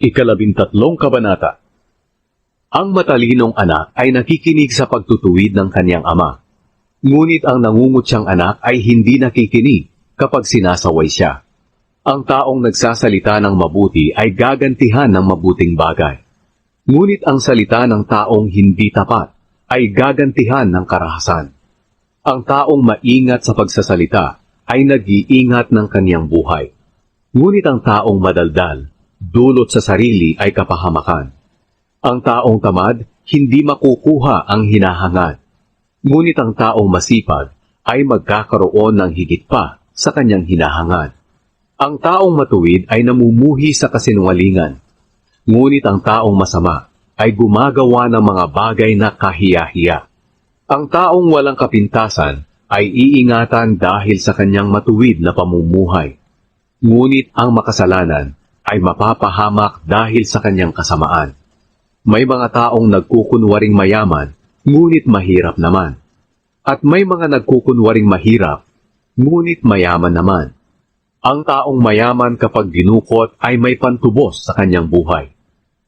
Ikalabintatlong kabanata. Ang matalinong anak ay nakikinig sa pagtutuwid ng kanyang ama. Ngunit ang nangungutyang anak ay hindi nakikinig kapag sinasaway siya. Ang taong nagsasalita ng mabuti ay gagantihan ng mabuting bagay. Ngunit ang salita ng taong hindi tapat ay gagantihan ng karahasan. Ang taong maingat sa pagsasalita ay nag-iingat ng kanyang buhay. Ngunit ang taong madaldal, dulot sa sarili ay kapahamakan. Ang taong tamad, hindi makukuha ang hinahangad. Ngunit ang taong masipag ay magkakaroon ng higit pa sa kanyang hinahangad. Ang taong matuwid ay namumuhi sa kasinungalingan. Ngunit ang taong masama ay gumagawa ng mga bagay na kahiya-hiya. Ang taong walang kapintasan ay iingatan dahil sa kanyang matuwid na pamumuhay. Ngunit ang makasalanan ay mapapahamak dahil sa kanyang kasamaan. May mga taong nagkukunwaring mayaman, ngunit mahirap naman. At may mga nagkukunwaring mahirap, ngunit mayaman naman. Ang taong mayaman kapag ginukot ay may pantubos sa kanyang buhay.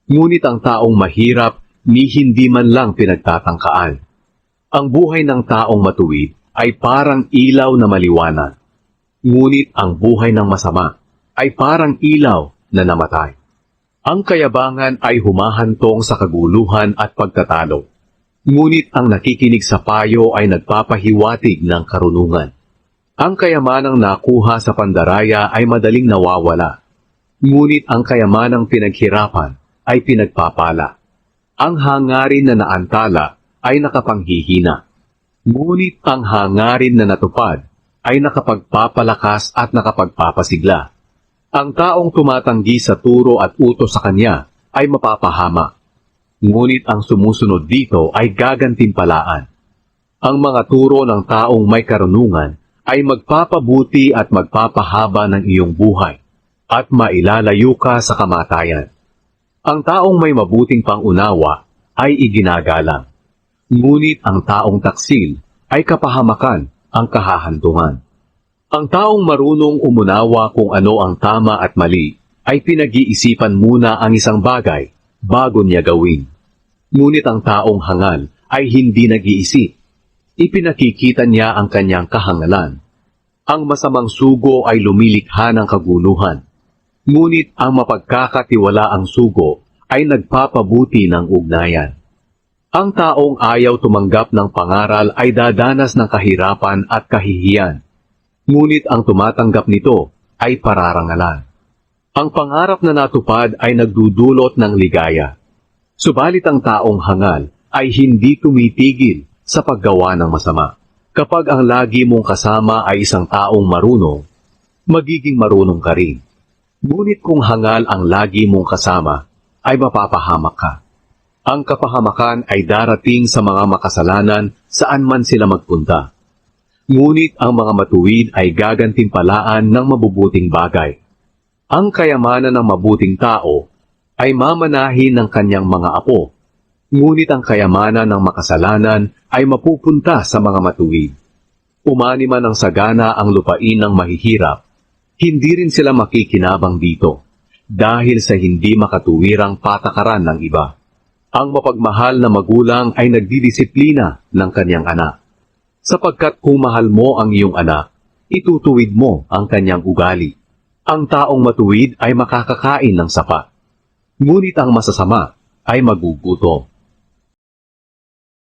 Ngunit ang taong mahirap ni hindi man lang pinagtatangkaan. Ang buhay ng taong matuwid ay parang ilaw na maliwanag. Ngunit ang buhay ng masama ay parang ilaw na namatay. Ang kayabangan ay humahantong sa kaguluhan at pagtatalo. Ngunit ang nakikinig sa payo ay nagpapahiwatig ng karunungan. Ang kayamanang nakuha sa pandaraya ay madaling nawawala. Ngunit ang kayamanang pinaghirapan ay pinagpapala. Ang hangarin na naantala ay nakapanghihina. Ngunit ang hangarin na natupad ay nakapagpapalakas at nakapagpapasigla. Ang taong tumatanggi sa turo at utos sa kanya ay mapapahama. Ngunit ang sumusunod dito ay gagantimpalaan. Ang mga turo ng taong may karunungan ay magpapabuti at magpapahaba ng iyong buhay at mailalayo ka sa kamatayan. Ang taong may mabuting pangunawa ay iginagalang. Ngunit ang taong taksil ay kapahamakan ang kahahantungan. Ang taong marunong umunawa kung ano ang tama at mali ay pinag-iisipan muna ang isang bagay bago niya gawin. Ngunit ang taong hangal ay hindi nag-iisip. Ipinakikita niya ang kanyang kahangalan. Ang masamang sugo ay lumilikha ng kaguluhan. Ngunit ang mapagkakatiwalaang sugo ay nagpapabuti ng ugnayan. Ang taong ayaw tumanggap ng pangaral ay dadanas ng kahirapan at kahihiyan. Ngunit ang tumatanggap nito ay pararangalan. Ang pangarap na natupad ay nagdudulot ng ligaya. Subalit ang taong hangal ay hindi tumitigil sa paggawa ng masama. Kapag ang lagi mong kasama ay isang taong marunong, magiging marunong ka rin. Ngunit kung hangal ang lagi mong kasama, ay mapapahamak ka. Ang kapahamakan ay darating sa mga makasalanan saan man sila magpunta. Ngunit ang mga matuwid ay gagantimpalaan ng mabubuting bagay. Ang kayamanan ng mabuting tao ay mamanahin ng kanyang mga apo. Ngunit ang kayamanan ng makasalanan ay mapupunta sa mga matuwid. Umani man ang sagana ang lupain ng mahihirap, hindi rin sila makikinabang dito dahil sa hindi makatuwirang patakaran ng iba. Ang mapagmahal na magulang ay nagdidisiplina ng kanyang anak. Sapagkat kung mahal mo ang iyong anak, itutuwid mo ang kanyang ugali. Ang taong matuwid ay makakakain ng sapat. Ngunit ang masasama ay magugutom.